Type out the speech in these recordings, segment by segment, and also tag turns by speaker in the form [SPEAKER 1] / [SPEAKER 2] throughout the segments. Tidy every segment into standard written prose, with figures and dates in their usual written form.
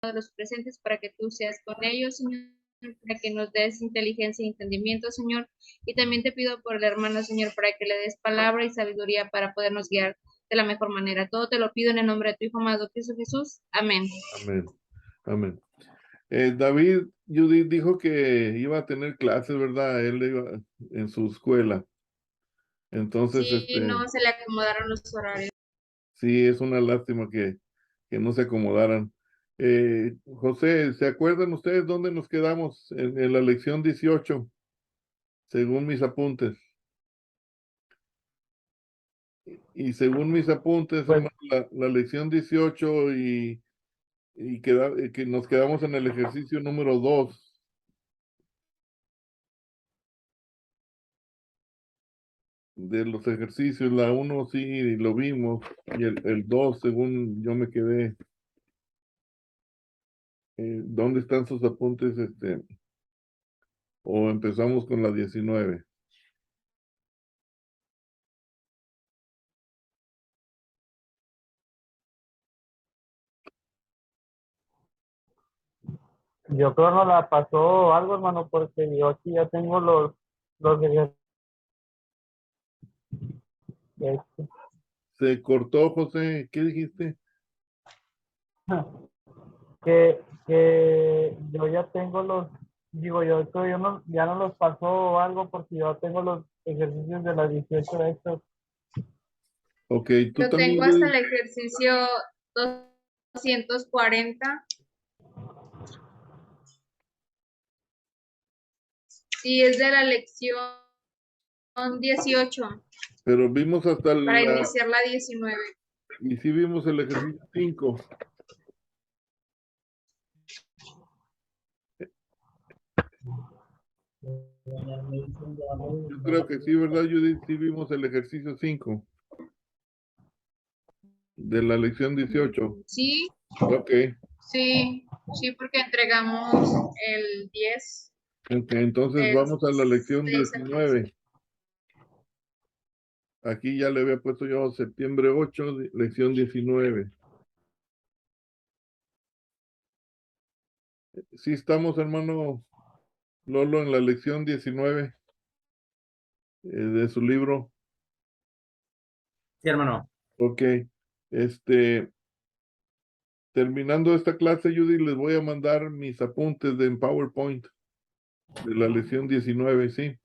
[SPEAKER 1] de los presentes para que tú seas con ellos, Señor, para que nos des inteligencia y entendimiento, Señor. Y también te pido por el hermano, Señor, para que le des palabra y sabiduría para podernos guiar de la mejor manera. Todo te lo pido en el nombre de tu Hijo amado Cristo Jesús. Amén.
[SPEAKER 2] Amén. Amén. David, Judith dijo que iba a tener clases, ¿verdad? Él iba en su escuela. Entonces,
[SPEAKER 1] Sí, no se le acomodaron los horarios.
[SPEAKER 2] sí, es una lástima que no se acomodaran. José, ¿se acuerdan ustedes dónde nos quedamos en la lección 18? Según mis apuntes. Y según mis apuntes,
[SPEAKER 3] Pues,
[SPEAKER 2] hermano, la lección 18 y que nos quedamos en el ejercicio número 2. De los ejercicios, la 1 sí lo vimos, y el 2, según yo me quedé. ¿Dónde están sus apuntes? O empezamos con la 19.
[SPEAKER 3] yo creo no la pasó algo, hermano, porque yo aquí ya tengo los ejercicios.
[SPEAKER 2] Se cortó, José. ¿Qué dijiste?
[SPEAKER 3] Que yo ya tengo yo creo yo no, ya no los pasó algo porque yo tengo los ejercicios de las 18 de estos.
[SPEAKER 2] Ok, tú
[SPEAKER 1] Yo
[SPEAKER 2] también,
[SPEAKER 1] tengo hasta el ejercicio 240. Sí, es de la lección 18
[SPEAKER 2] pero vimos hasta
[SPEAKER 1] para iniciar la 19.
[SPEAKER 2] y sí vimos el ejercicio 5. Yo creo que sí, ¿verdad, Judith? Sí vimos el ejercicio 5 de la lección 18.
[SPEAKER 1] Sí,
[SPEAKER 2] Ok,
[SPEAKER 1] sí, sí, porque entregamos el 10
[SPEAKER 2] ok, entonces
[SPEAKER 1] del
[SPEAKER 2] vamos a la lección
[SPEAKER 1] 6 al 15.
[SPEAKER 2] 19. Aquí ya le había puesto yo septiembre 8, lección 19. Sí estamos, hermano Lolo, en la lección 19 de su libro.
[SPEAKER 4] Sí, hermano.
[SPEAKER 2] Ok, terminando esta clase, Judy, les voy a mandar mis apuntes en PowerPoint de la lección 19, ¿sí?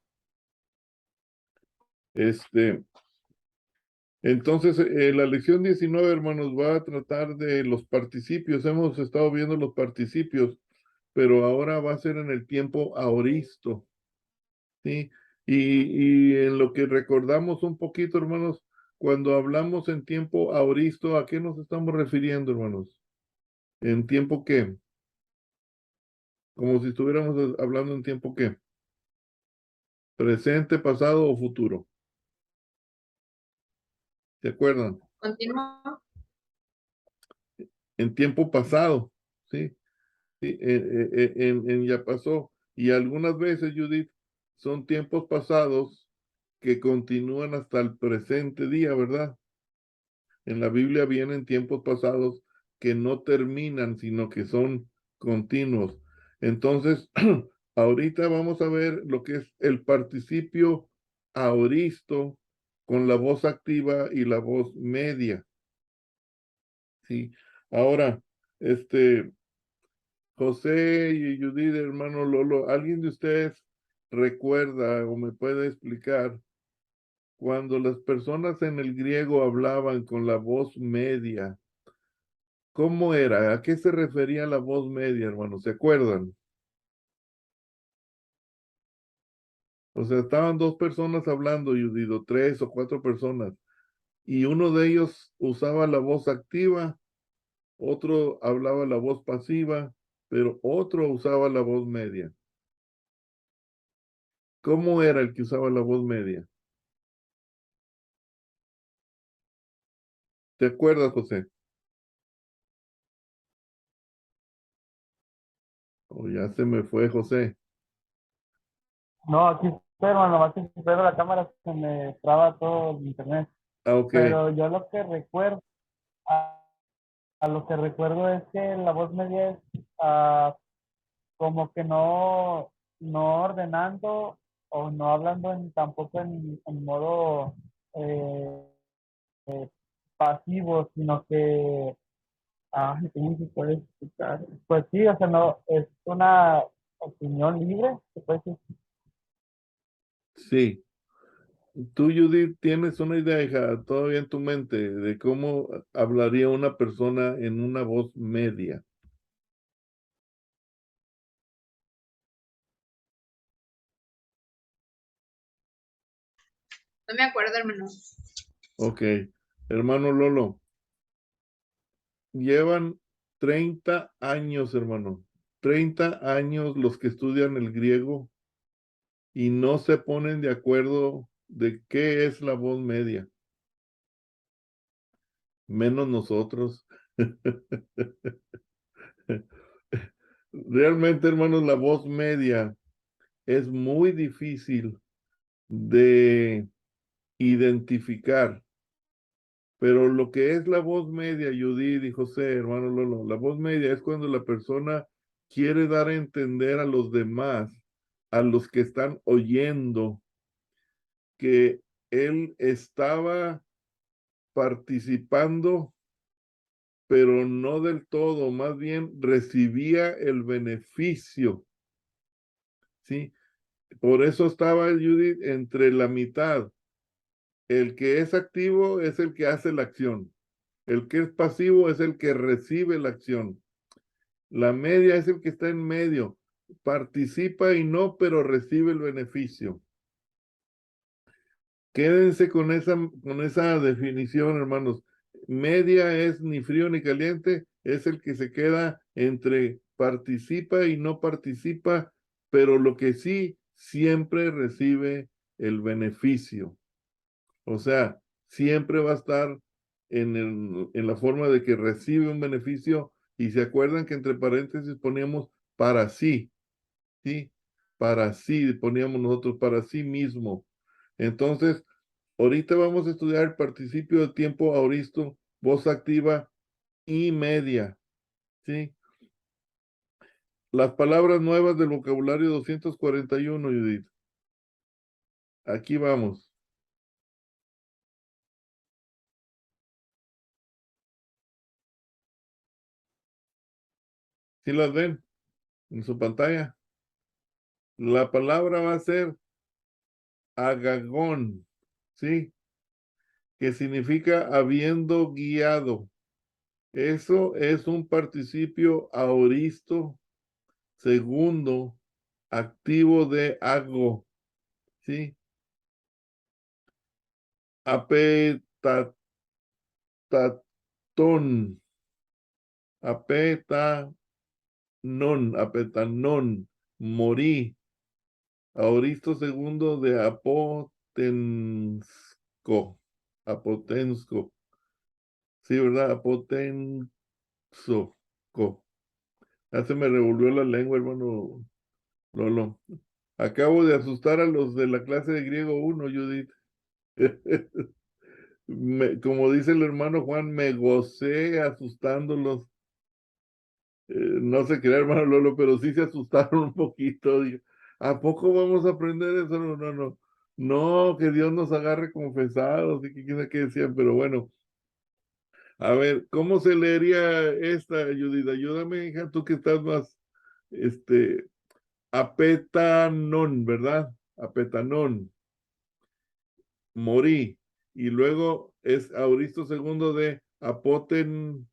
[SPEAKER 2] Entonces, la lección 19, hermanos, va a tratar de los participios. Hemos estado viendo los participios, pero ahora va a ser en el tiempo aoristo, ¿sí? Y en lo que recordamos un poquito, hermanos, cuando hablamos en tiempo aoristo, ¿a qué nos estamos refiriendo, hermanos? ¿En tiempo qué? Como si estuviéramos hablando en tiempo qué. ¿Presente, pasado o futuro? ¿Se acuerdan?
[SPEAKER 1] Continúa.
[SPEAKER 2] En tiempo pasado, ¿sí? Sí, en ya pasó. Y algunas veces, Judith, son tiempos pasados que continúan hasta el presente día, ¿verdad? En la Biblia vienen tiempos pasados que no terminan, sino que son continuos. Entonces, ahorita vamos a ver lo que es el participio aoristo con la voz activa y la voz media. Sí. Ahora, José y Judith, hermano Lolo, ¿alguien de ustedes recuerda o me puede explicar cuando las personas en el griego hablaban con la voz media? ¿Cómo era? ¿A qué se refería la voz media, hermano? ¿Se acuerdan? O sea, estaban dos personas hablando, Judith, o tres o cuatro personas, y uno de ellos usaba la voz activa, otro hablaba la voz pasiva, pero otro usaba la voz media. ¿Cómo era el que usaba la voz media? ¿Te acuerdas, José? O ya se me fue, José.
[SPEAKER 3] No, aquí estoy, hermano, más que si pego la cámara se me traba todo el internet.
[SPEAKER 2] Ah, ok.
[SPEAKER 3] Pero yo lo que recuerdo, a lo que recuerdo es que la voz media es como que no ordenando o no hablando tampoco en modo eh, pasivo, sino que, ¿cómo se puede explicar? Pues sí, o sea, no, es una opinión libre, se puede decir.
[SPEAKER 2] Sí. Tú, Judith, tienes una idea, hija, todavía en tu mente de cómo hablaría una persona en una voz media.
[SPEAKER 1] No me acuerdo, hermano.
[SPEAKER 2] Ok. Hermano Lolo, llevan 30 años, hermano. 30 años los que estudian el griego y no se ponen de acuerdo de qué es la voz media, menos nosotros. Realmente, hermanos, la voz media es muy difícil de identificar, pero lo que es la voz media, Judith y José, hermano Lolo, la voz media es cuando la persona quiere dar a entender a los demás, a los que están oyendo, que él estaba participando, pero no del todo, más bien recibía el beneficio, ¿sí? Por eso estaba Judith entre la mitad. El que es activo es el que hace la acción. El que es pasivo es el que recibe la acción. La media es el que está en medio. Participa y no, pero recibe el beneficio. Quédense con esa definición, hermanos. Media es ni frío ni caliente, es el que se queda entre participa y no participa, pero lo que sí siempre recibe el beneficio. O sea, siempre va a estar en la forma de que recibe un beneficio y se acuerdan que entre paréntesis poníamos para sí, ¿sí? Para sí, poníamos nosotros para sí mismo. Entonces, ahorita vamos a estudiar el participio de tiempo aoristo, voz activa y media, ¿sí? Las palabras nuevas del vocabulario 241, Judith. Aquí vamos. ¿Sí las ven en su pantalla? La palabra va a ser agagón, ¿sí? Que significa habiendo guiado. Eso es un participio aoristo segundo activo de ago, ¿sí? Apetatatón, apetanon, apetanón, morí. Aoristo segundo de apotensco, sí, ¿verdad? Apotenso. Ya se me revolvió la lengua, hermano Lolo. Acabo de asustar a los de la clase de griego 1, Judith. Como dice el hermano Juan, me gocé asustándolos. No se crea, hermano Lolo, pero sí se asustaron un poquito. Digo, ¿a poco vamos a aprender eso? No, no, no. No, que Dios nos agarre confesados y que quién sabe qué decían, pero bueno. A ver, ¿cómo se leería esta, Judith? Ayúdame, hija, tú que estás más, este, apetanón, ¿verdad? Apetanón, morí. Y luego es Auristo segundo de apotenesco,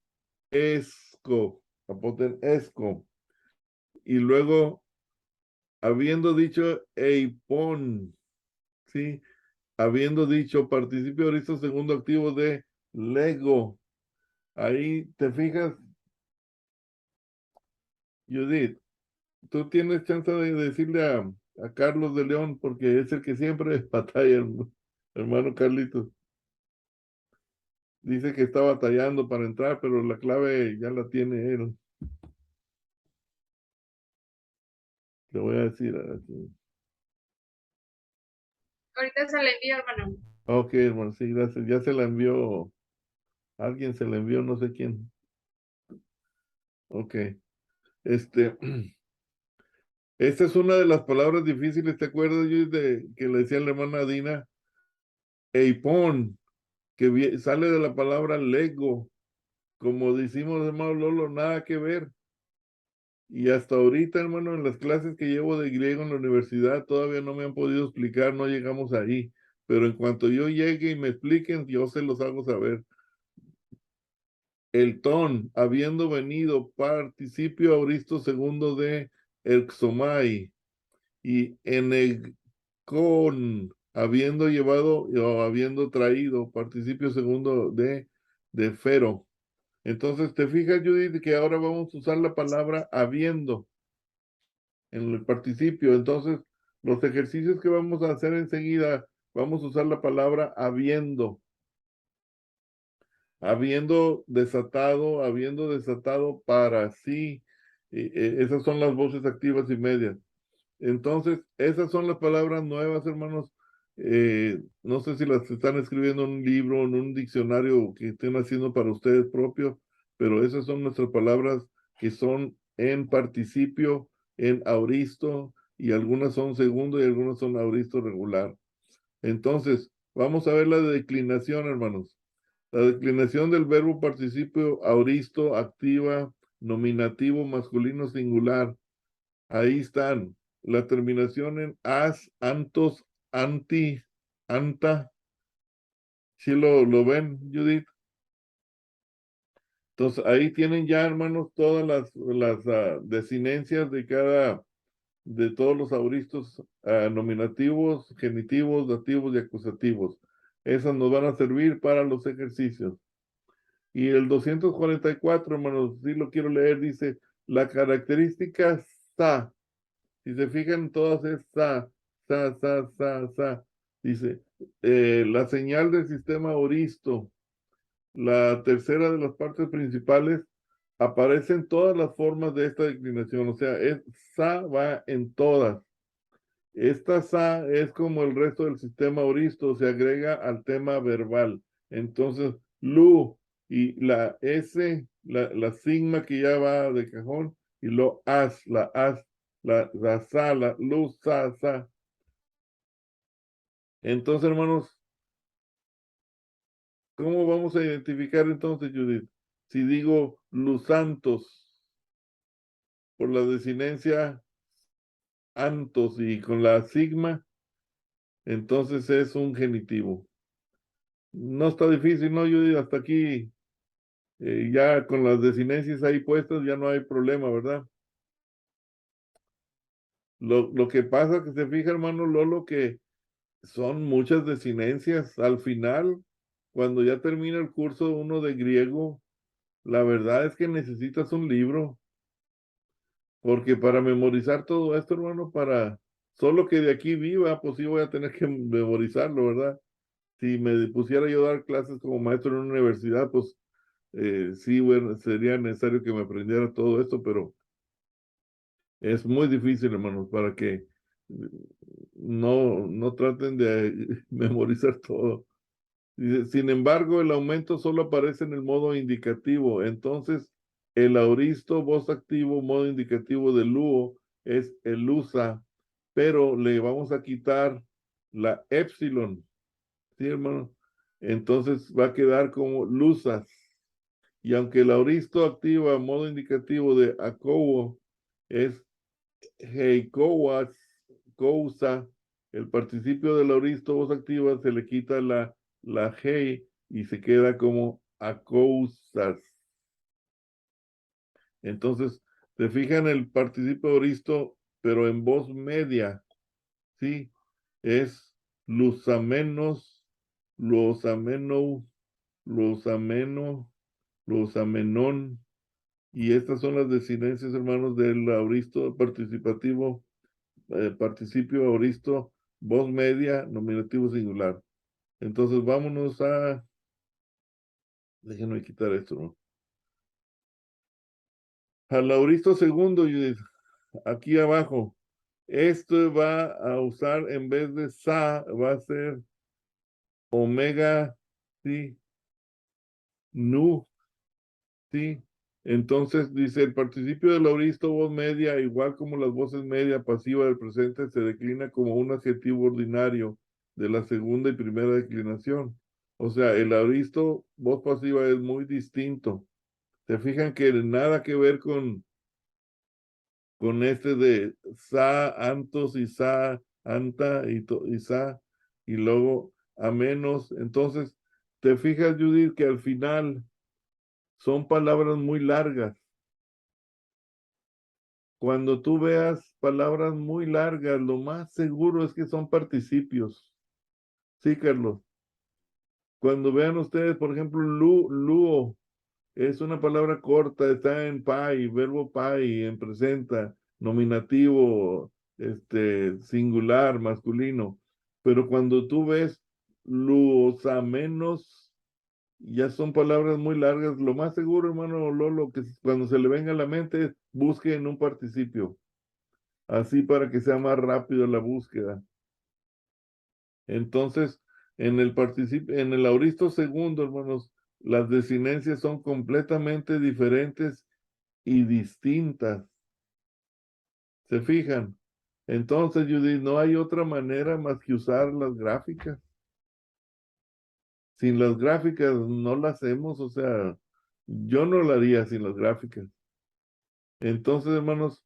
[SPEAKER 2] apotenesco. Y luego, habiendo dicho eipón, ¿sí? Habiendo dicho participio Auristo segundo activo de lego. Ahí te fijas, Judith, tú tienes chance de decirle a Carlos de León, porque es el que siempre batalla, hermano Carlitos. Dice que está batallando para entrar, pero la clave ya la tiene él. Le voy a decir aquí.
[SPEAKER 1] Ahorita se le envío, hermano.
[SPEAKER 2] Ok, hermano, sí, gracias. Ya se la envió, alguien se la envió, no sé quién. Ok. Esta es una de las palabras difíciles, ¿te acuerdas, Judith, de que le decía la hermana Dina? Eipón, que sale de la palabra lego. Como decimos, hermano Lolo, nada que ver. Y hasta ahorita, hermano, en las clases que llevo de griego en la universidad, todavía no me han podido explicar, no llegamos ahí. Pero en cuanto yo llegue y me expliquen, yo se los hago saber. El ton, habiendo venido, participio auristo segundo de exomai. Y con, habiendo llevado o habiendo traído, participio segundo de fero. Entonces, ¿te fijas, Judith, que ahora vamos a usar la palabra habiendo en el participio? Entonces, los ejercicios que vamos a hacer enseguida, vamos a usar la palabra habiendo desatado para sí. Esas son las voces activas y medias. Entonces, esas son las palabras nuevas, hermanos. No sé si las están escribiendo en un libro, en un diccionario que estén haciendo para ustedes propios, pero esas son nuestras palabras que son en participio, en auristo, y algunas son segundo y algunas son auristo regular. Entonces, vamos a ver la declinación, hermanos. La declinación del verbo participio auristo, activa, nominativo, masculino, singular. Ahí están. La terminación en as, antos, anti, anta. ¿Sí lo ven, Judith? Entonces, ahí tienen ya, hermanos, todas las desinencias de todos los auristos nominativos, genitivos, dativos y acusativos. Esas nos van a servir para los ejercicios. Y el 244, hermanos, sí lo quiero leer, dice, la característica sa. Si se fijan, todas es sa. Dice, la señal del sistema auristo, la tercera de las partes principales, aparecen todas las formas de esta declinación. O sea, sa va en todas. Esta sa es como el resto del sistema auristo, se agrega al tema verbal. Entonces, lu y la s, la sigma que ya va de cajón, y lo as, la sa, la lu, sa. Entonces, hermanos, ¿cómo vamos a identificar entonces, Judith? Si digo los santos por la desinencia antos y con la sigma, entonces es un genitivo. No está difícil, ¿no, Judith? Hasta aquí, ya con las desinencias ahí puestas, ya no hay problema, ¿verdad? Lo que pasa, que se fija, hermano Lolo, que son muchas desinencias. Al final, cuando ya termina el curso uno de griego, la verdad es que necesitas un libro, porque para memorizar todo esto, hermano, solo que de aquí viva, pues sí voy a tener que memorizarlo, ¿verdad? Si me pusiera yo a dar clases como maestro en una universidad, pues sí, bueno, sería necesario que me aprendiera todo esto, pero es muy difícil, hermanos, para que no traten de memorizar todo. Sin embargo, el aumento solo aparece en el modo indicativo. Entonces, el auristo, voz activo, modo indicativo del luo es el usa, pero le vamos a quitar la épsilon. ¿Sí, hermano? Entonces va a quedar como lusas. Y aunque el auristo activa, modo indicativo de acobo, es heikowas, cousa, el participio del auristo voz activa se le quita la hei y se queda como acousas. Entonces, se fijan el participio auristo, pero en voz media, ¿sí? Es lusamenos, lusameno, lusameno, lusamenón. Y estas son las desinencias, hermanos, del auristo participativo, participio auristo, voz media, nominativo singular. Entonces, vámonos déjenme quitar esto, ¿no? Al auristo segundo, Judith, aquí abajo. Esto va a usar, en vez de sa, va a ser omega, sí, nu, sí. Entonces dice, el participio del auristo voz media, igual como las voces media pasiva del presente, se declina como un adjetivo ordinario de la segunda y primera declinación. O sea, el auristo voz pasiva es muy distinto. Se fijan que nada que ver con este de sa, antos y sa, anta y sa, y luego a menos. Entonces, te fijas, Judith, que al final son palabras muy largas. Cuando tú veas palabras muy largas, lo más seguro es que son participios. Sí, Carlos. Cuando vean ustedes, por ejemplo, luo, es una palabra corta, está en pai, verbo pai, en presenta, nominativo, singular, masculino. Pero cuando tú ves luosamenos, ya son palabras muy largas. Lo más seguro, hermano Lolo, que cuando se le venga a la mente, busque en un participio. Así para que sea más rápido la búsqueda. Entonces, en el auristo segundo, hermanos, las desinencias son completamente diferentes y distintas. ¿Se fijan? Entonces, Judith, no hay otra manera más que usar las gráficas. Sin las gráficas no las hacemos, o sea, yo no lo haría sin las gráficas. Entonces, hermanos,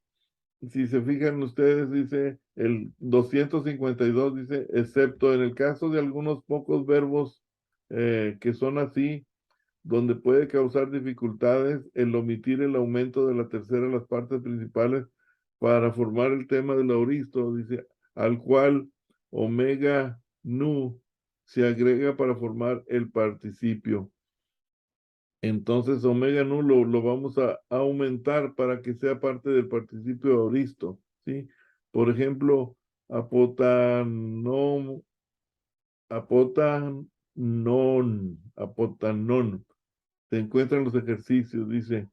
[SPEAKER 2] si se fijan ustedes, dice el 252, dice, excepto en el caso de algunos pocos verbos que son así, donde puede causar dificultades el omitir el aumento de la tercera de las partes principales para formar el tema del auristo, dice, al cual omega nu se agrega para formar el participio. Entonces, omega nu lo vamos a aumentar para que sea parte del participio auristo, ¿sí? Por ejemplo, apotanon, apotanon. Se encuentran los ejercicios, dice,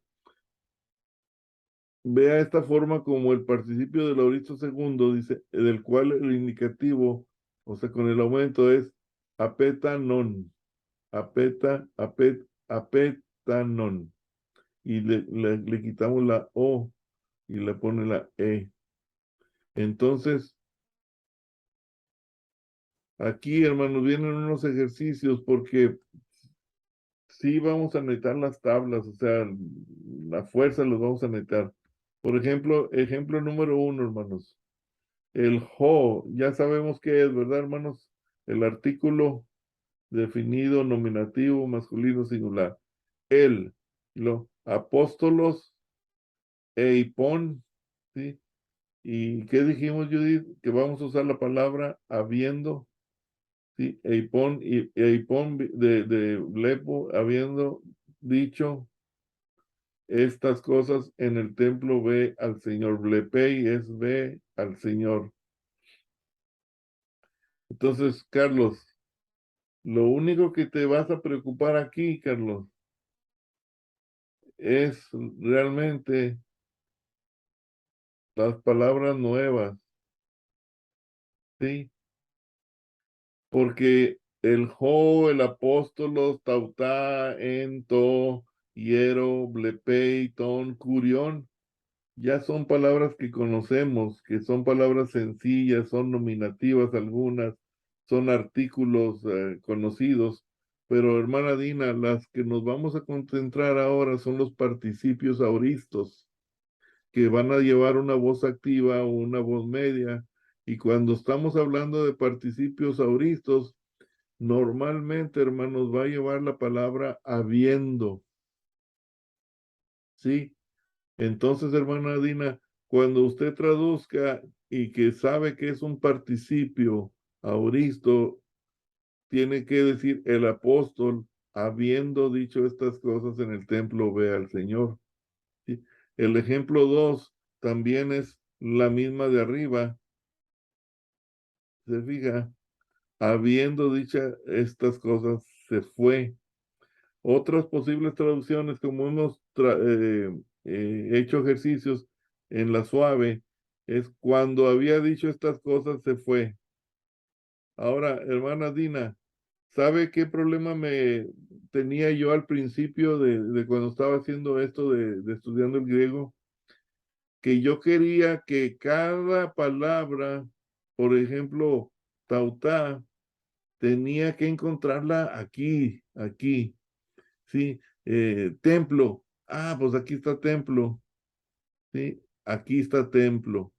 [SPEAKER 2] vea esta forma como el participio del auristo segundo, dice, del cual el indicativo, o sea, con el aumento es apetanon, apetanon. Y le quitamos la O y le pone la E. Entonces, aquí, hermanos, vienen unos ejercicios porque sí vamos a necesitar las tablas, o sea, la fuerza los vamos a necesitar. Por ejemplo, ejemplo número 1, hermanos. El jo, ya sabemos qué es, ¿verdad, hermanos? El artículo definido, nominativo, masculino, singular. El, apóstolos, eipon, ¿sí? ¿Y qué dijimos, Judith? Que vamos a usar la palabra habiendo, ¿sí? Eipon, eipon de blepo, habiendo dicho estas cosas en el templo, ve al Señor. Blepei es ve al Señor. Entonces, Carlos, lo único que te vas a preocupar aquí, Carlos, es realmente las palabras nuevas, ¿sí? Porque el jo, el apóstolos, tautá, ento, hiero, blepei, ton, curión, ya son palabras que conocemos, que son palabras sencillas, son nominativas algunas, son artículos conocidos, pero hermana Dina, las que nos vamos a concentrar ahora son los participios auristos, que van a llevar una voz activa o una voz media, y cuando estamos hablando de participios auristos, normalmente, hermanos, va a llevar la palabra habiendo, ¿sí? Entonces, hermana Dina, cuando usted traduzca y que sabe que es un participio auristo, tiene que decir el apóstol, habiendo dicho estas cosas en el templo, ve al Señor. ¿Sí? El ejemplo 2 también es la misma de arriba. Se fija, habiendo dicho estas cosas, se fue. Otras posibles traducciones, como hemos hecho ejercicios en la suave, es cuando había dicho estas cosas, se fue. Ahora, hermana Dina, ¿Sabe qué problema me tenía yo al principio de cuando estaba haciendo esto de estudiando el griego? Que yo quería que cada palabra, por ejemplo, tautá, tenía que encontrarla aquí, aquí, ¿sí? Templo, pues aquí está templo, ¿sí? Aquí está templo.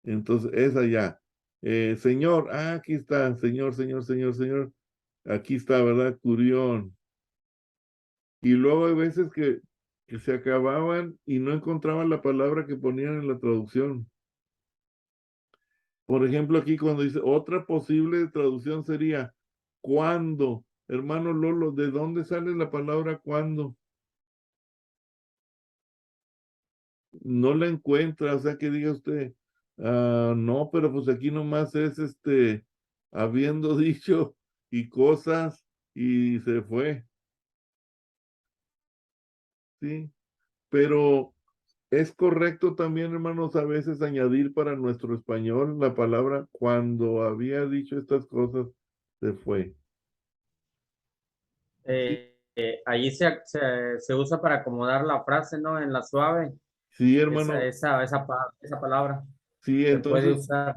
[SPEAKER 2] Entonces, es allá. Señor, aquí está, señor, señor, señor, señor. Aquí está, ¿verdad? Curión. Y luego hay veces que se acababan y no encontraban la palabra que ponían en la traducción. Por ejemplo, aquí cuando dice, otra posible traducción sería, ¿cuándo? Hermano Lolo, ¿de dónde sale la palabra cuándo? No la encuentra, o sea que diga usted, no, pero pues aquí nomás es habiendo dicho y cosas y se fue, ¿sí? Pero es correcto también, hermanos, a veces añadir para nuestro español la palabra cuando había dicho estas cosas, se fue. Sí,
[SPEAKER 4] Allí se usa para acomodar la frase, ¿no? En la suave,
[SPEAKER 2] sí,
[SPEAKER 4] esa,
[SPEAKER 2] hermano,
[SPEAKER 4] esa, esa, pa- esa palabra
[SPEAKER 2] sí,
[SPEAKER 4] se puede
[SPEAKER 2] entonces,
[SPEAKER 4] usar.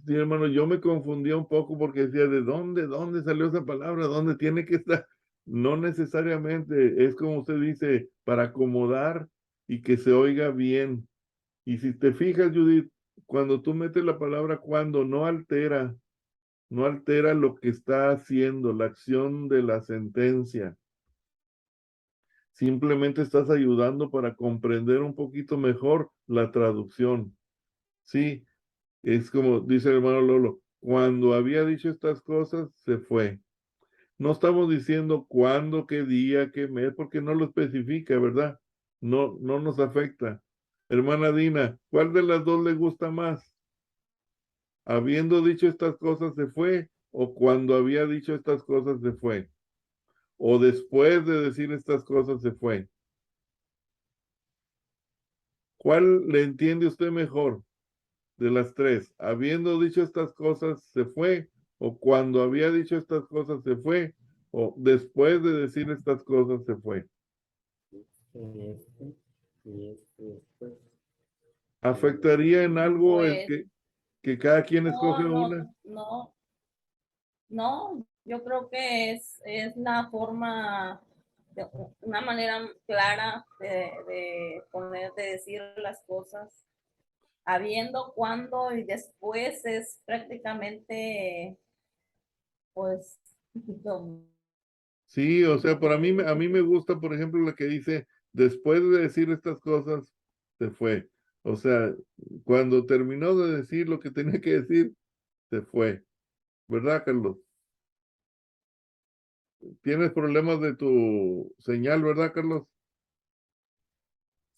[SPEAKER 2] sí, hermano, yo me confundía un poco porque decía, ¿dónde salió esa palabra? ¿Dónde tiene que estar? No necesariamente, es como usted dice, para acomodar y que se oiga bien. Y si te fijas, Judith, cuando tú metes la palabra cuando, no altera lo que está haciendo, la acción de la sentencia. Simplemente estás ayudando para comprender un poquito mejor la traducción. Sí, es como dice el hermano Lolo, cuando había dicho estas cosas, se fue. No estamos diciendo cuándo, qué día, qué mes, porque no lo especifica, ¿verdad? No, no nos afecta. Hermana Dina, ¿cuál de las dos le gusta más? ¿Habiendo dicho estas cosas se fue? ¿O cuando había dicho estas cosas se fue? ¿O después de decir estas cosas se fue? ¿Cuál le entiende usted mejor de las tres? ¿Habiendo dicho estas cosas se fue? ¿O cuando había dicho estas cosas se fue? ¿O después de decir estas cosas se fue? ¿Afectaría en algo el
[SPEAKER 5] Pues
[SPEAKER 2] que cada quien escoge
[SPEAKER 5] no,
[SPEAKER 2] una?
[SPEAKER 5] no, yo creo que es la forma, una manera clara de decir las cosas, habiendo, cuando y después es prácticamente, pues,
[SPEAKER 2] Sí, o sea, para mí, a mí me gusta, por ejemplo, la que dice, después de decir estas cosas, se fue. O sea, cuando terminó de decir lo que tenía que decir, se fue. ¿Verdad, Carlos? Tienes problemas de tu señal, ¿verdad, Carlos?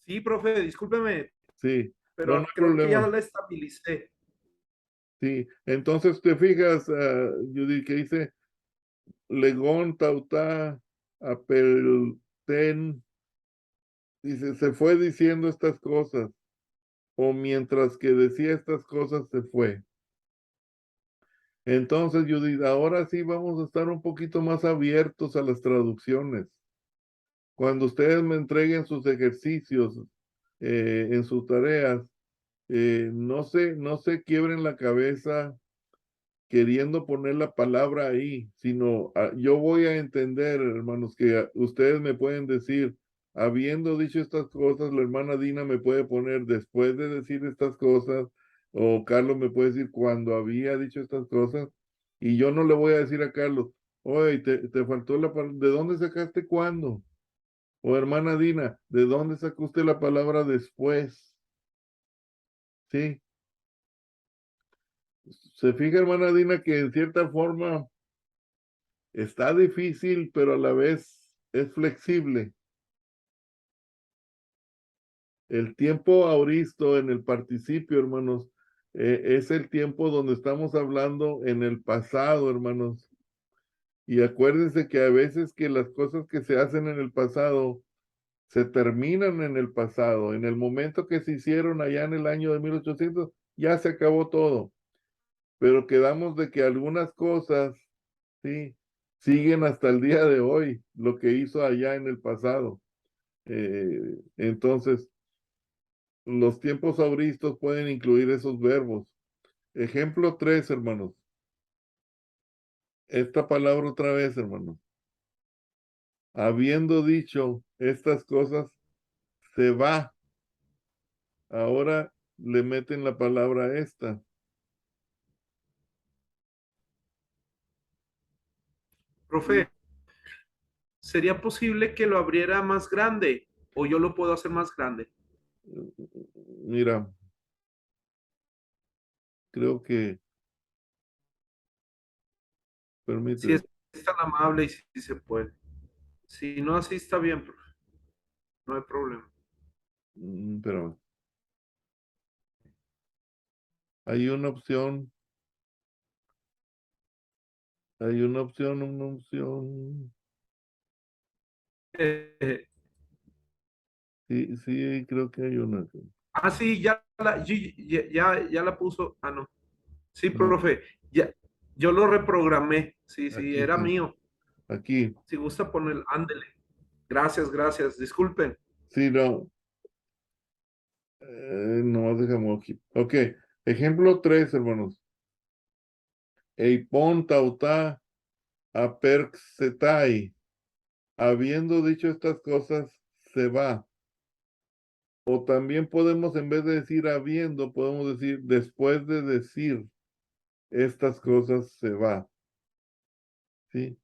[SPEAKER 6] Sí, profe, discúlpeme,
[SPEAKER 2] Sí, no, no
[SPEAKER 6] pero
[SPEAKER 2] hay
[SPEAKER 6] creo que ya
[SPEAKER 2] problema.
[SPEAKER 6] la estabilicé.
[SPEAKER 2] Sí, entonces te fijas, Judy, que dice Legón, Tautá, Apelten, dice, se fue diciendo estas cosas, o mientras que decía estas cosas se fue. Entonces, Judith, ahora sí vamos a estar un poquito más abiertos a las traducciones. Cuando ustedes me entreguen sus ejercicios en sus tareas, no se quiebren la cabeza queriendo poner la palabra ahí, sino yo voy a entender, hermanos, que ustedes me pueden decir, habiendo dicho estas cosas, la hermana Dina me puede poner después de decir estas cosas, o Carlos me puede decir cuando había dicho estas cosas, y yo no le voy a decir a Carlos, oye, te faltó la palabra, ¿de dónde sacaste cuándo? O hermana Dina, ¿de dónde sacó usted la palabra después? Sí. Se fija, hermana Dina, que en cierta forma está difícil, pero a la vez es flexible. El tiempo auristo en el participio, hermanos, es el tiempo donde estamos hablando en el pasado, hermanos. Y acuérdense que a veces que las cosas que se hacen en el pasado se terminan en el pasado. En el momento que se hicieron allá en el año de 1800, ya se acabó todo. pero quedamos de que algunas cosas, sí, siguen hasta el día de hoy, lo que hizo allá en el pasado. Entonces, los tiempos auristos pueden incluir esos verbos. Ejemplo 3, hermanos. Esta palabra otra vez, hermanos. Habiendo dicho estas cosas, se va. Ahora le meten la palabra esta.
[SPEAKER 6] Profe, ¿sería posible que lo abriera más grande o yo lo puedo hacer más grande?
[SPEAKER 2] Mira, creo que,
[SPEAKER 6] Si
[SPEAKER 2] permíteme,
[SPEAKER 6] es tan amable y si se puede. Si no, así está bien, profe. No hay problema.
[SPEAKER 2] espérame. Hay una opción, una opción.
[SPEAKER 6] Eh,
[SPEAKER 2] Sí, sí, creo que hay una.
[SPEAKER 6] sí, ya la puso. Ah, no. Sí,
[SPEAKER 2] No,
[SPEAKER 6] profe. Ya, yo lo reprogramé. Sí, sí,
[SPEAKER 2] aquí,
[SPEAKER 6] era
[SPEAKER 2] sí,
[SPEAKER 6] mío.
[SPEAKER 2] aquí.
[SPEAKER 6] Si gusta poner, ándele. Gracias, gracias. Disculpen.
[SPEAKER 2] Sí, no, no, dejamos aquí. Ok, ejemplo 3, hermanos. Eipon tautá aperxetai. Habiendo dicho estas cosas, se va. O también podemos, en vez de decir habiendo, podemos decir después de decir estas cosas, se va. ¿Sí?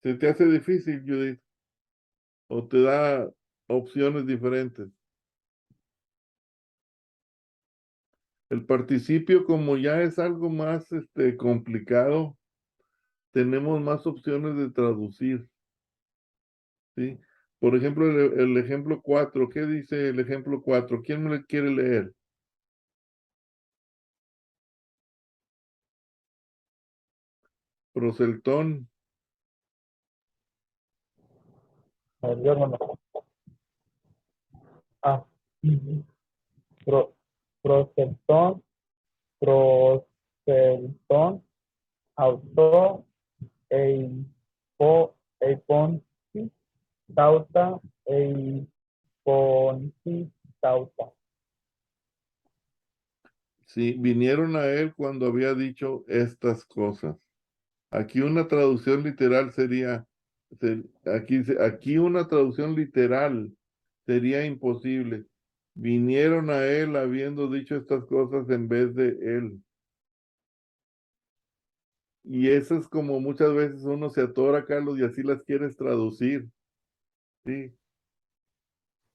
[SPEAKER 2] ¿Se te hace difícil, Judith? ¿O te da opciones diferentes? El participio, como ya es algo más complicado, tenemos más opciones de traducir. ¿Sí? Por ejemplo, el ejemplo 4, ¿qué dice el ejemplo 4? ¿Quién me lo quiere leer? Proseltón.
[SPEAKER 3] A ver, yo, hermano. Ah, pro, proceptón, proceltón, autor, eiponti, tauta, eiponti, tauta.
[SPEAKER 2] Sí, vinieron a él cuando había dicho estas cosas. Aquí una traducción literal sería, aquí una traducción literal sería imposible. Vinieron a él habiendo dicho estas cosas en vez de él. Y eso es como muchas veces uno se atora, Carlos, y así las quieres traducir. Sí,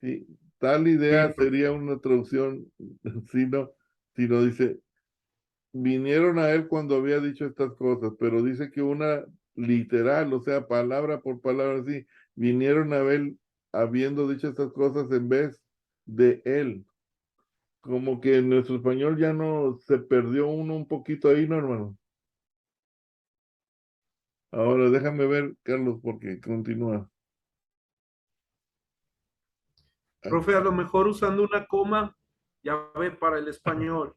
[SPEAKER 2] sí. Tal
[SPEAKER 6] Sí,
[SPEAKER 2] idea sería una traducción, si no dice, vinieron a él cuando había dicho estas cosas, pero dice que una literal, o sea, palabra por palabra, así, vinieron a él habiendo dicho estas cosas en vez de él. Como que en nuestro español ya no se perdió uno un poquito ahí, ¿no, hermano? Ahora déjame ver, Carlos, porque continúa.
[SPEAKER 6] profe, a lo mejor usando una coma, ya ve, para el español.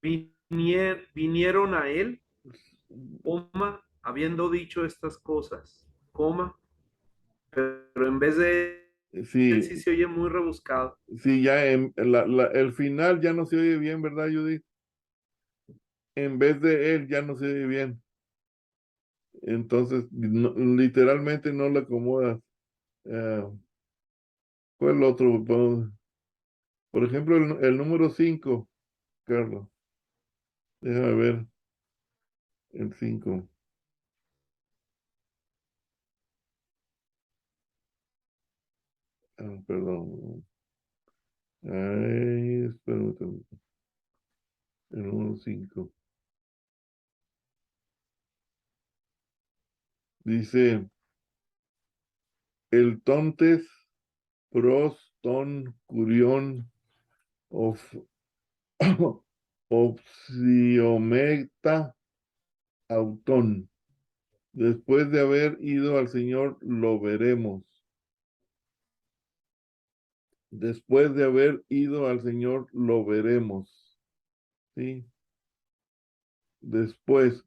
[SPEAKER 6] Vinieron a él, coma, habiendo dicho estas cosas, coma, pero en vez de él sí
[SPEAKER 2] Sí,
[SPEAKER 6] se oye muy rebuscado.
[SPEAKER 2] sí, ya el final ya no se oye bien, ¿verdad, Judith? En vez de él ya no se oye bien. Entonces, literalmente no le acomodas. Eh, ¿Cuál el otro? Por ejemplo, el número 5, Carlos. Déjame ver el 5. Perdón. Ay, espérame tantito. El número 5. Dice, el tontes pros ton curión of opsiometa autón. Después de haber ido al Señor, lo veremos. Después de haber ido al Señor, lo veremos. ¿sí? Después,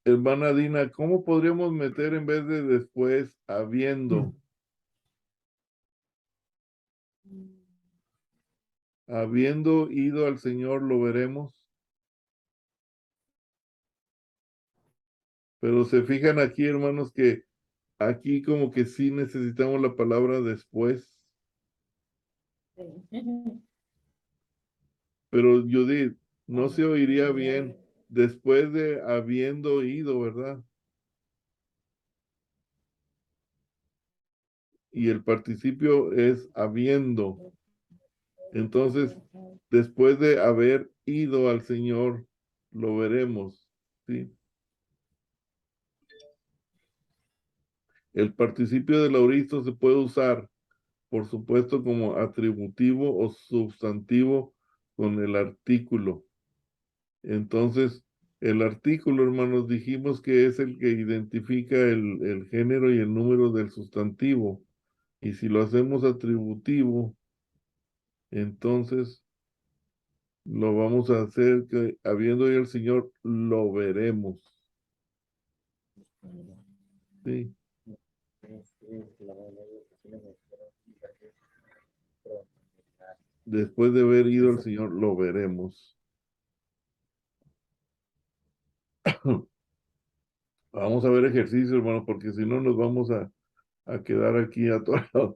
[SPEAKER 2] hermana Dina, ¿cómo podríamos meter en vez de después, habiendo? Habiendo ido al Señor, lo veremos. Pero se fijan aquí, hermanos, que aquí como que sí necesitamos la palabra después. Pero Judith, no se oiría bien después de habiendo ido, ¿verdad? Y el participio es habiendo. Entonces, después de haber ido al Señor, lo veremos, ¿sí? El participio del auristo se puede usar, por supuesto, como atributivo o sustantivo con el artículo. Entonces, el artículo, hermanos, dijimos que es el que identifica el género y el número del sustantivo. Y si lo hacemos atributivo, entonces lo vamos a hacer que, habiendo ido el Señor, lo veremos. Sí. Después de haber ido el Señor, lo veremos. Vamos a ver ejercicio, hermano, porque si no nos vamos a quedar aquí atorados.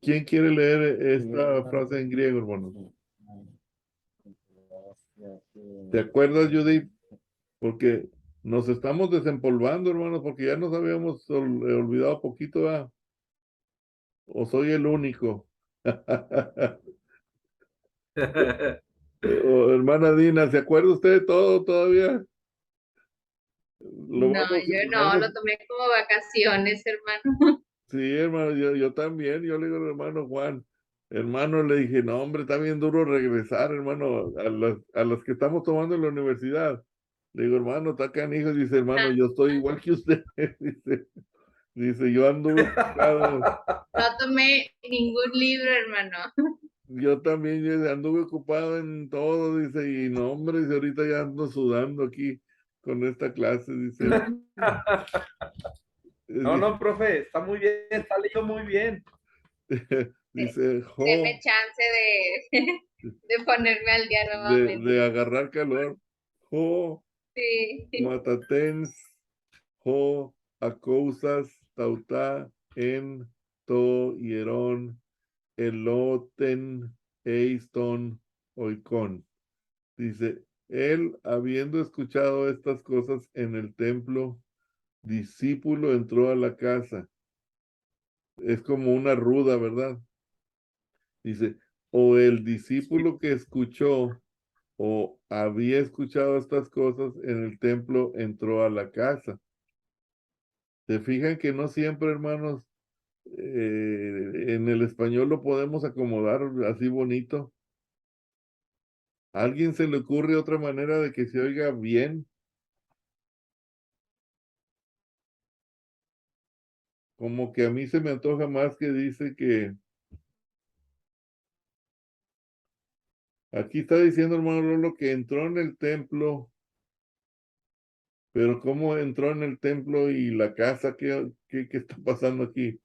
[SPEAKER 2] ¿Quién quiere leer esta frase en griego, hermano? ¿Te acuerdas, Judith? Porque nos estamos desempolvando, hermanos, porque ya nos habíamos olvidado poquito, ¿verdad? ¿O soy el único? Hermana Dina, ¿se acuerda usted de todo todavía?
[SPEAKER 1] No, yo no, lo tomé como vacaciones, hermano.
[SPEAKER 2] Sí, hermano, yo también, yo le digo al hermano Juan, hermano, le dije, no, hombre, está bien duro regresar, hermano, a las que estamos tomando en la universidad. Le digo, hermano, está canijo, dice, hermano, yo estoy igual que usted, dice, yo anduve ocupado,
[SPEAKER 1] No tomé ningún libro, hermano.
[SPEAKER 2] yo también anduve ocupado en todo, dice, y no, hombre, dice, ahorita ya ando sudando aquí con esta clase, dice.
[SPEAKER 6] No, profe, está muy bien, está leyendo muy bien.
[SPEAKER 2] Dice,
[SPEAKER 1] Deme chance de ponerme al día nuevamente.
[SPEAKER 2] de agarrar calor. Jo,
[SPEAKER 1] Sí.
[SPEAKER 2] matatens, jo, acousas, tautá, en, to, hierón, eloten, eiston, oikon. Dice, él, habiendo escuchado estas cosas en el templo, discípulo entró a la casa. Es como una ruda, ¿verdad? Dice, o el discípulo que escuchó o había escuchado estas cosas en el templo entró a la casa. ¿Se fijan que no siempre, hermanos, en el español lo podemos acomodar así bonito? ¿A alguien se le ocurre otra manera de que se oiga bien? Como que a mí se me antoja más que dice que aquí está diciendo, hermano Lolo, que entró en el templo, pero ¿cómo entró en el templo y la casa? ¿Qué está pasando aquí?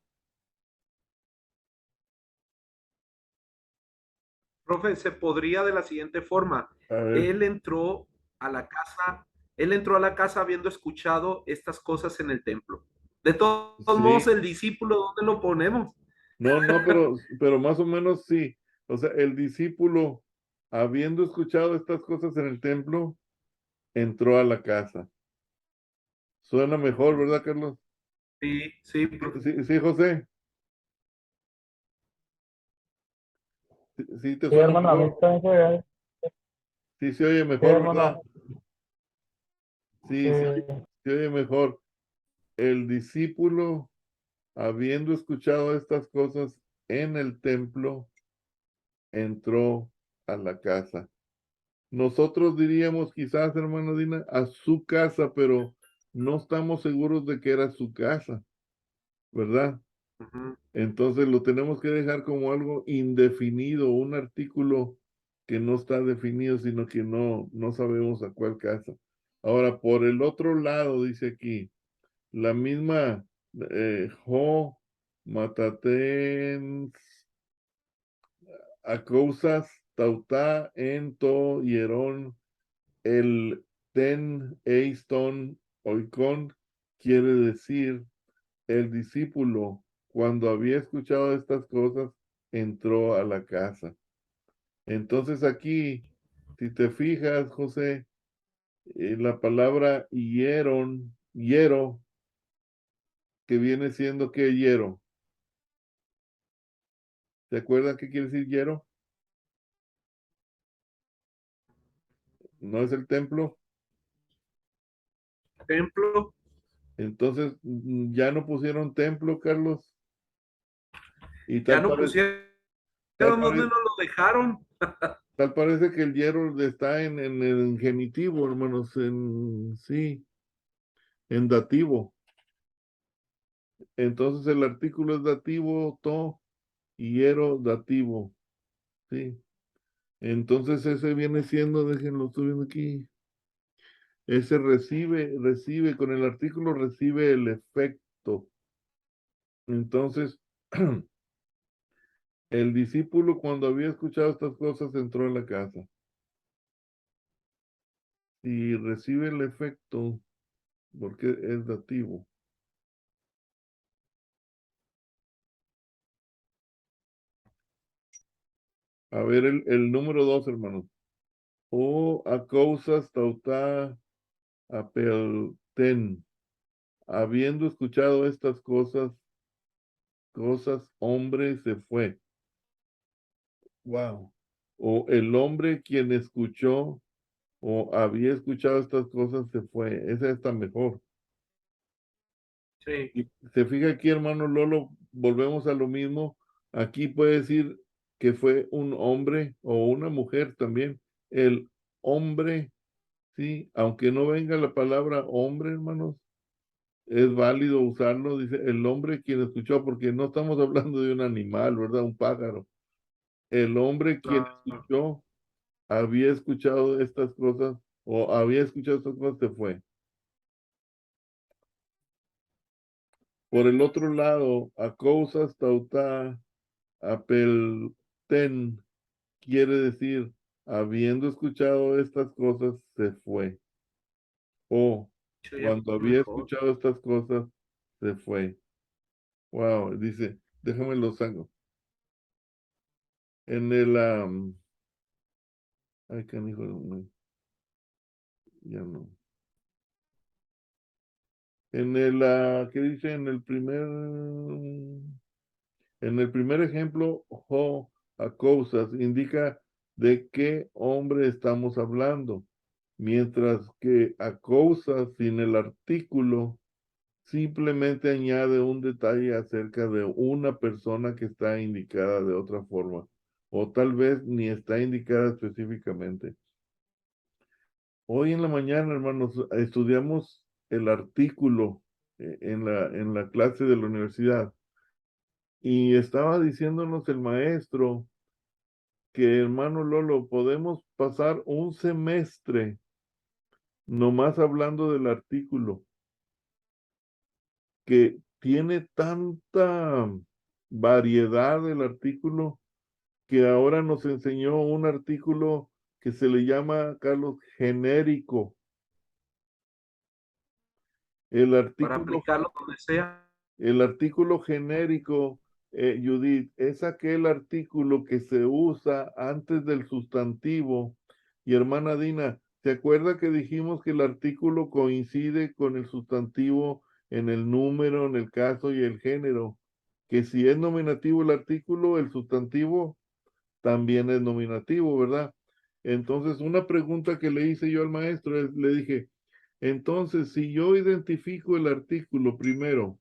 [SPEAKER 6] Profe, se podría de la siguiente forma.
[SPEAKER 2] A ver,
[SPEAKER 6] Él entró a la casa, él entró a la casa habiendo escuchado estas cosas en el templo. De todos modos,
[SPEAKER 2] sí.
[SPEAKER 6] el discípulo, ¿dónde lo ponemos?
[SPEAKER 2] No, pero más o menos sí. O sea, el discípulo, habiendo escuchado estas cosas en el templo, entró a la casa. Suena mejor, ¿verdad, Carlos?
[SPEAKER 6] Sí, profe.
[SPEAKER 2] Sí, José. Sí, te
[SPEAKER 3] Sí,
[SPEAKER 2] suena
[SPEAKER 3] hermano, a mí
[SPEAKER 2] mejor.
[SPEAKER 3] también se ve.
[SPEAKER 2] Sí, se oye
[SPEAKER 3] Sí,
[SPEAKER 2] mejor, ¿verdad?
[SPEAKER 3] hermano.
[SPEAKER 2] Sí, se oye mejor. El discípulo, habiendo escuchado estas cosas en el templo, entró a la casa. Nosotros diríamos quizás, hermano Dina, a su casa, pero no estamos seguros de que era su casa, ¿verdad?
[SPEAKER 6] Ujú.
[SPEAKER 2] Entonces lo tenemos que dejar como algo indefinido, un artículo que no está definido, sino que no sabemos a cuál casa. Ahora, por el otro lado, dice aquí, la misma Jo, Matatens, Akousas, Tautá, Ento, Hierón, el Ten, Eiston, Oikon, quiere decir el discípulo, cuando había escuchado estas cosas, entró a la casa. Entonces aquí, si te fijas, José, la palabra hiero, que viene siendo ¿qué hiero? ¿Se acuerdan qué quiere decir hiero? ¿No es el templo?
[SPEAKER 6] Templo,
[SPEAKER 2] Entonces, ya no pusieron templo, Carlos. Y
[SPEAKER 6] ya
[SPEAKER 2] tal
[SPEAKER 6] no
[SPEAKER 2] parece,
[SPEAKER 6] pusieron
[SPEAKER 2] tal
[SPEAKER 6] dónde
[SPEAKER 2] parece,
[SPEAKER 6] nos lo dejaron.
[SPEAKER 2] tal parece que el hiero está en el genitivo, hermanos, sí, en dativo. Entonces el artículo es dativo, to, y hiero dativo, sí. Entonces ese viene siendo, déjenlo, estoy viendo aquí. Ese recibe, con el artículo recibe el efecto. Entonces, el discípulo cuando había escuchado estas cosas entró en la casa. Y recibe el efecto porque es dativo. A ver el número 2, hermanos. O a causas tautá apelten. Habiendo escuchado estas cosas, hombre se fue. Wow. O el hombre quien escuchó o había escuchado estas cosas se fue. Esa está mejor.
[SPEAKER 6] Sí,
[SPEAKER 2] Y se fija aquí, hermano Lolo, volvemos a lo mismo. Aquí puede decir que fue un hombre o una mujer también. El hombre, sí, aunque no venga la palabra hombre, hermanos, es válido usarlo, dice el hombre quien escuchó, porque no estamos hablando de un animal, ¿verdad? Un pájaro. El hombre quien
[SPEAKER 6] claro.
[SPEAKER 2] escuchó, había escuchado estas cosas, o había escuchado estas cosas, se fue. Por el otro lado, a causas tautá, apelten, quiere decir, habiendo escuchado estas cosas, se fue. O
[SPEAKER 6] Eso ya
[SPEAKER 2] cuando
[SPEAKER 6] está
[SPEAKER 2] había
[SPEAKER 6] mejor.
[SPEAKER 2] escuchado estas cosas, se fue. Wow, dice, déjame lo saco. En el, ay, canijo, no, ya no. En el, ¿qué dice? En el primer ejemplo, ho, a causas, indica de qué hombre estamos hablando. Mientras que a causas sin el artículo simplemente añade un detalle acerca de una persona que está indicada de otra forma, o tal vez ni está indicada específicamente. Hoy en la mañana, hermanos, estudiamos el artículo en la clase de la universidad y estaba diciéndonos el maestro que, hermano Lolo, podemos pasar un semestre nomás hablando del artículo, que tiene tanta variedad el artículo que ahora nos enseñó un artículo que se le llama, Carlos, genérico. El
[SPEAKER 6] Para
[SPEAKER 2] artículo,
[SPEAKER 6] aplicarlo donde sea.
[SPEAKER 2] el artículo genérico, Judith, es aquel artículo que se usa antes del sustantivo. Y hermana Dina, ¿se acuerda que dijimos que el artículo coincide con el sustantivo en el número, en el caso y el género? Que si es nominativo el artículo, el sustantivo también es nominativo, ¿verdad? Entonces, una pregunta que le hice yo al maestro es, le dije, entonces, si yo identifico el artículo primero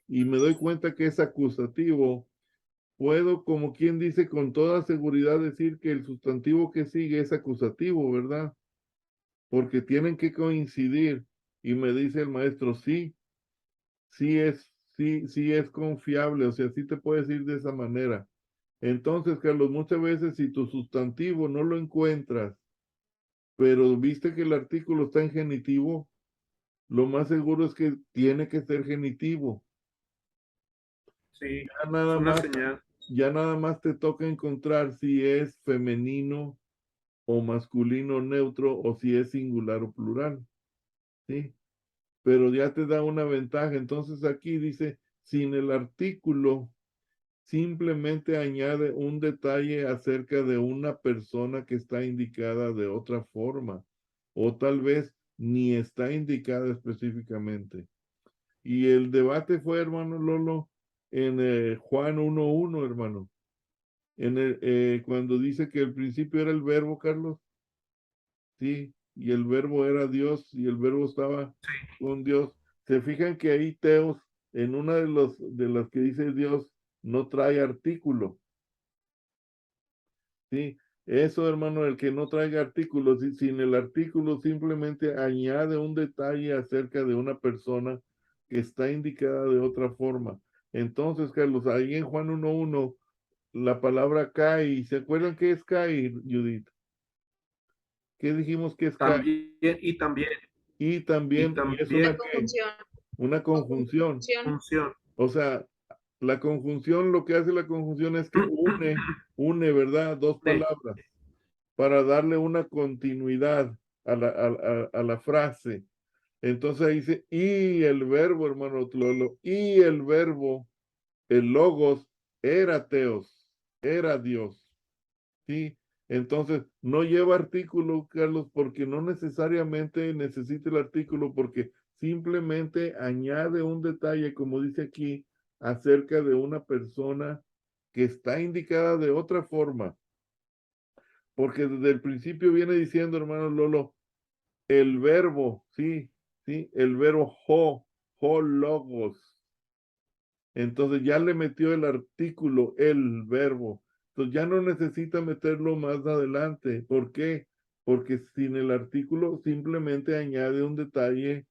[SPEAKER 2] y me doy cuenta que es acusativo, puedo, como quien dice, con toda seguridad decir que el sustantivo que sigue es acusativo, ¿verdad? Porque tienen que coincidir. Y me dice el maestro, sí, sí es confiable, o sea, sí te puedes ir de esa manera. Entonces, Carlos, muchas veces si tu sustantivo no lo encuentras, pero viste que el artículo está en genitivo, lo más seguro es que tiene que ser genitivo.
[SPEAKER 6] Sí,
[SPEAKER 2] Ya
[SPEAKER 6] es
[SPEAKER 2] nada
[SPEAKER 6] una
[SPEAKER 2] más,
[SPEAKER 6] señal.
[SPEAKER 2] ya nada más te toca encontrar si es femenino o masculino neutro o si es singular o plural, ¿sí? Pero ya te da una ventaja. Entonces aquí dice, sin el artículo, simplemente añade un detalle acerca de una persona que está indicada de otra forma, o tal vez ni está indicada específicamente. Y el debate fue, hermano Lolo, en Juan 1:1, hermano. Cuando dice que el principio era el verbo, Carlos, sí, y el verbo era Dios, y el verbo estaba con Dios. Se fijan que ahí Teos, en una de las que dice Dios, no trae artículo. Sí, eso, hermano, el que no traiga artículos, sin el artículo simplemente añade un detalle acerca de una persona que está indicada de otra forma. Entonces, Carlos, ahí en Juan 1:1, la palabra cae, ¿se acuerdan qué es caer, Judith? ¿Qué dijimos que es caer?
[SPEAKER 6] También,
[SPEAKER 2] Y también, y es
[SPEAKER 6] también
[SPEAKER 1] La
[SPEAKER 2] una qué,
[SPEAKER 1] conjunción.
[SPEAKER 2] una conjunción.
[SPEAKER 6] función.
[SPEAKER 2] O sea, la conjunción, lo que hace la conjunción es que une, ¿verdad? Dos palabras para darle una continuidad a la frase. Entonces ahí dice, y el verbo, hermano Tlolo, y el verbo, el logos, era Teos, era Dios. ¿Sí? Entonces, no lleva artículo, Carlos, porque no necesariamente necesita el artículo, porque simplemente añade un detalle, como dice aquí, acerca de una persona que está indicada de otra forma. Porque desde el principio viene diciendo, hermano Lolo, el verbo, sí, sí, el verbo ho logos. Entonces ya le metió el artículo, el verbo. Entonces ya no necesita meterlo más adelante. ¿Por qué? Porque sin el artículo simplemente añade un detalle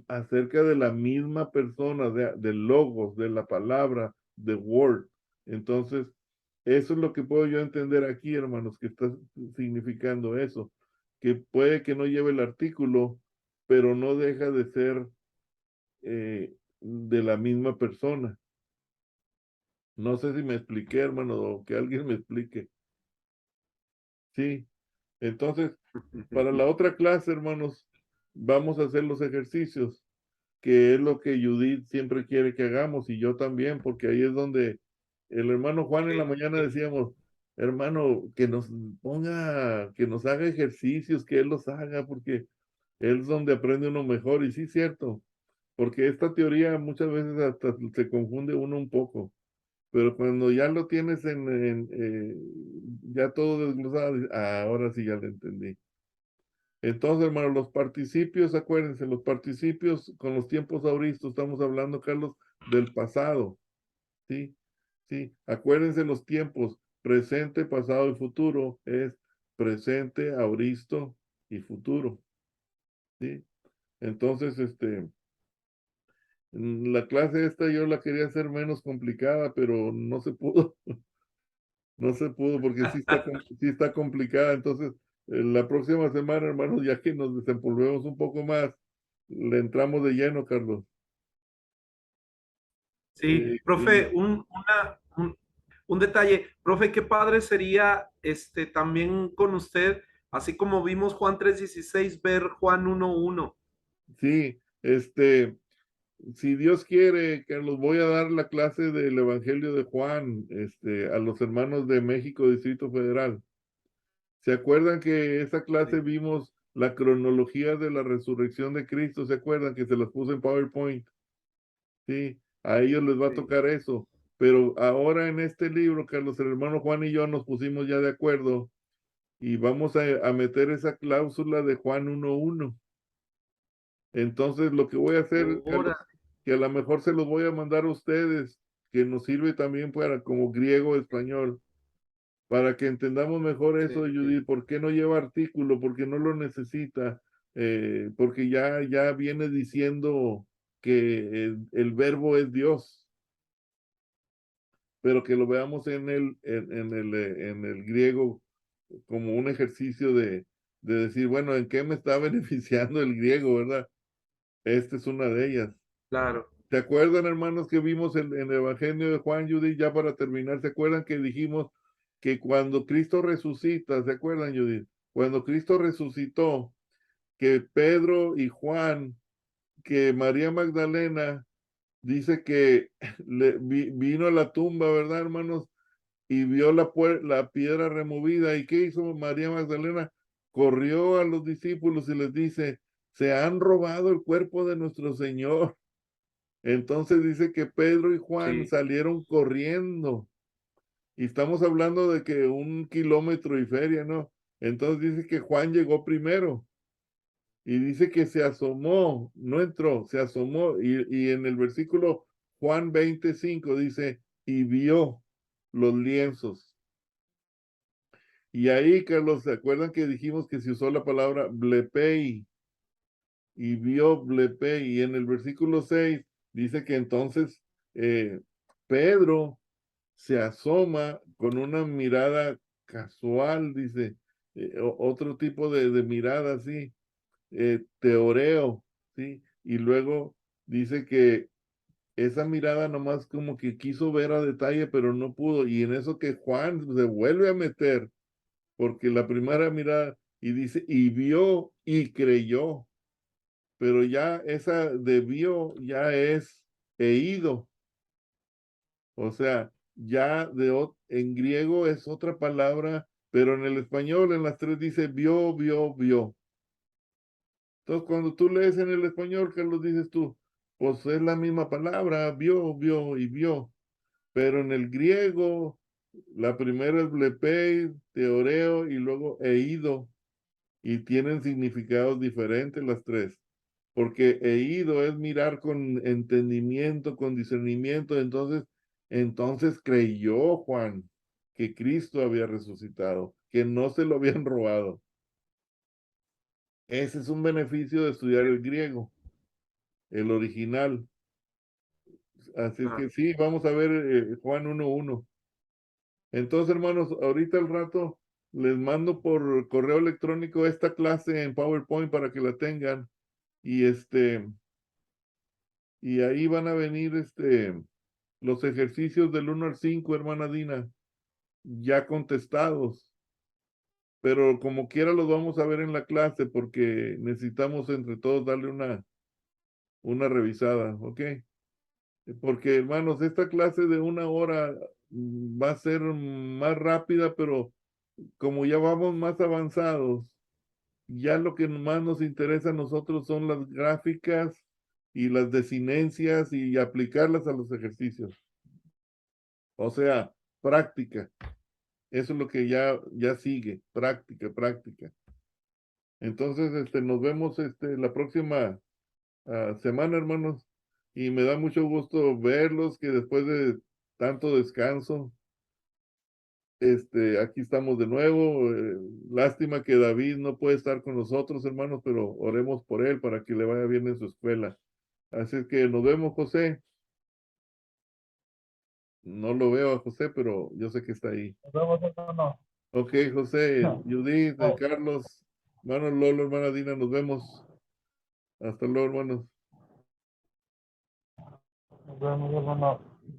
[SPEAKER 2] acerca de la misma persona, del logos, de la palabra, de word. Entonces, eso es lo que puedo yo entender aquí, hermanos, que está significando eso. Que puede que no lleve el artículo, pero no deja de ser de la misma persona. No sé si me expliqué, hermano, o que alguien me explique. Sí, entonces, para la otra clase, hermanos, vamos a hacer los ejercicios, que es lo que Judith siempre quiere que hagamos, y yo también, porque ahí es donde el hermano Juan en la mañana decíamos, hermano, que nos ponga, que nos haga ejercicios, que él los haga, porque él es donde aprende uno mejor, y sí, cierto, porque esta teoría muchas veces hasta se confunde uno un poco. Pero cuando ya lo tienes ya todo desglosado, ahora sí ya lo entendí. Entonces, hermano, los participios, acuérdense, los participios con los tiempos auristos, estamos hablando, Carlos, del pasado, ¿sí? Sí, acuérdense los tiempos, presente, pasado y futuro, es presente, auristo y futuro, ¿sí? Entonces, la clase esta yo la quería hacer menos complicada, pero no se pudo. No se pudo porque sí está complicada. Entonces, la próxima semana, hermanos, ya que nos desenvolvemos un poco más, le entramos de lleno, Carlos.
[SPEAKER 6] Sí, profe, un detalle. Profe, qué padre sería también con usted, así como vimos Juan 3:16, ver Juan 1:1.
[SPEAKER 2] Sí, si Dios quiere, Carlos, voy a dar la clase del Evangelio de Juan, a los hermanos de México, Distrito Federal. ¿Se acuerdan que esa clase vimos la cronología de la resurrección de Cristo? ¿Se acuerdan que se las puse en PowerPoint? Sí, a ellos les va a tocar eso. Pero ahora en este libro, Carlos, el hermano Juan y yo nos pusimos ya de acuerdo y vamos a meter esa cláusula de Juan 1:1. Entonces, lo que voy a hacer, Carlos,
[SPEAKER 6] Ahora,
[SPEAKER 2] que a lo mejor se los voy a mandar a ustedes, que nos sirve también para como griego español, para que entendamos mejor eso, Judith, por qué no lleva artículo, porque no lo necesita, porque ya viene diciendo que el verbo es Dios. pero que lo veamos en el griego como un ejercicio de decir, bueno, ¿en qué me está beneficiando el griego, verdad? Esta es una de ellas.
[SPEAKER 6] Claro.
[SPEAKER 2] ¿Se acuerdan, hermanos, que vimos en el Evangelio de Juan, Judith? Ya para terminar, ¿se acuerdan que dijimos que cuando Cristo resucita, ¿se acuerdan, Judith? Cuando Cristo resucitó, que Pedro y Juan, que María Magdalena, dice que vino a la tumba, ¿verdad, hermanos? Y vio la piedra removida. ¿Y qué hizo María Magdalena? Corrió a los discípulos y les dice, se han robado el cuerpo de nuestro Señor. Entonces dice que Pedro y Juan
[SPEAKER 6] Sí.
[SPEAKER 2] salieron corriendo. Y estamos hablando de que 1 kilómetro y feria, ¿no? Entonces dice que Juan llegó primero. Y dice que se asomó, no entró, se asomó. Y en el versículo Juan 25 dice, y vio los lienzos. Y ahí, Carlos, ¿se acuerdan que dijimos que se usó la palabra blepei? Y vio blepei. Y en el versículo 6 dice que entonces Pedro se asoma con una mirada casual, dice, otro tipo de mirada así, teoreo, ¿sí? Y luego dice que esa mirada nomás como que quiso ver a detalle, pero no pudo. Y en eso que Juan se vuelve a meter, porque la primera mirada, y dice, y vio y creyó, pero ya esa de vio ya es ido. O sea, ya en griego es otra palabra, pero en el español en las tres dice vio, vio, vio. Entonces, cuando tú lees en el español, Carlos, dices tú, pues es la misma palabra, vio, vio y vio. Pero en el griego, la primera es blepei, teoreo y luego eido. Y tienen significados diferentes las tres. Porque eido es mirar con entendimiento, con discernimiento. Entonces creyó Juan que Cristo había resucitado, que no se lo habían robado. Ese es un beneficio de estudiar el griego, el original. Así es que sí, vamos a ver Juan 1:1. Entonces, hermanos, ahorita al rato les mando por correo electrónico esta clase en PowerPoint para que la tengan. Y y ahí van a venir los ejercicios del 1 al 5, hermana Dina, ya contestados. Pero como quiera los vamos a ver en la clase porque necesitamos entre todos darle una revisada, ¿ok? Porque, hermanos, esta clase de 1 hora va a ser más rápida, pero como ya vamos más avanzados, ya lo que más nos interesa a nosotros son las gráficas y las desinencias y aplicarlas a los ejercicios. O sea, práctica. Eso es lo que ya sigue, práctica, práctica. Entonces, nos vemos la próxima semana, hermanos. Y me da mucho gusto verlos, que después de tanto descanso, aquí estamos de nuevo. Lástima que David no puede estar con nosotros, hermanos, pero oremos por él para que le vaya bien en su escuela. Así es que nos vemos, José. No lo veo a José, pero yo sé que está ahí.
[SPEAKER 3] Nos vemos, hermano.
[SPEAKER 2] Ok, José, Judith,
[SPEAKER 3] Bye.
[SPEAKER 2] Carlos, hermano Lolo, hermana Dina, nos vemos. Hasta luego, hermanos.
[SPEAKER 3] Nos vemos, hermano.